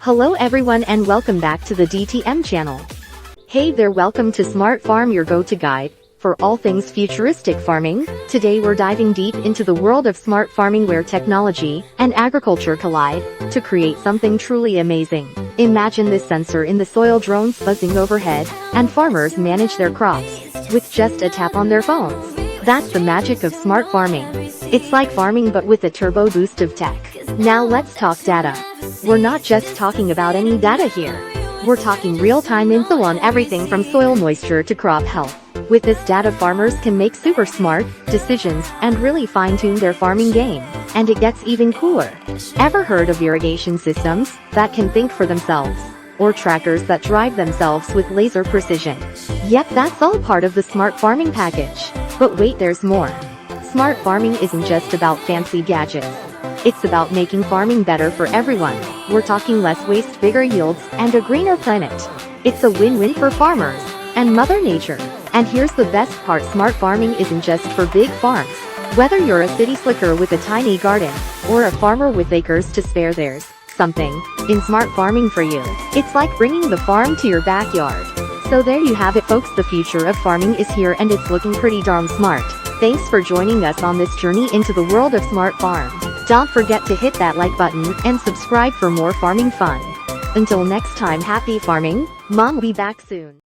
Hello everyone and welcome back to the DTM channel. Hey there, welcome to Smart Farm, your go-to guide for all things futuristic farming. Today we're diving deep into the world of smart farming where technology and agriculture collide to create something truly amazing. Imagine this: sensor in the soil, drones buzzing overhead, and farmers manage their crops with just a tap on their phones. That's the magic of smart farming. It's like farming but with a turbo boost of tech. Now let's talk data. We're not just talking about any data here. We're talking real-time info on everything from soil moisture to crop health. With this data, farmers can make super smart decisions and really fine-tune their farming game. And it gets even cooler. Ever heard of irrigation systems that can think for themselves? Or trackers that drive themselves with laser precision? Yep, that's all part of the smart farming package. But wait, there's more. Smart farming isn't just about fancy gadgets. It's about making farming better for everyone. We're talking less waste, bigger yields, and a greener planet. It's a win-win for farmers and Mother Nature. And here's the best part: smart farming isn't just for big farms. Whether you're a city slicker with a tiny garden, or a farmer with acres to spare, there's something in smart farming for you. It's like bringing the farm to your backyard. So there you have it, folks. The future of farming is here, and it's looking pretty darn smart. Thanks for joining us on this journey into the world of smart farm. Don't forget to hit that like button and subscribe for more farming fun. Until next time, happy farming. Mom will be back soon.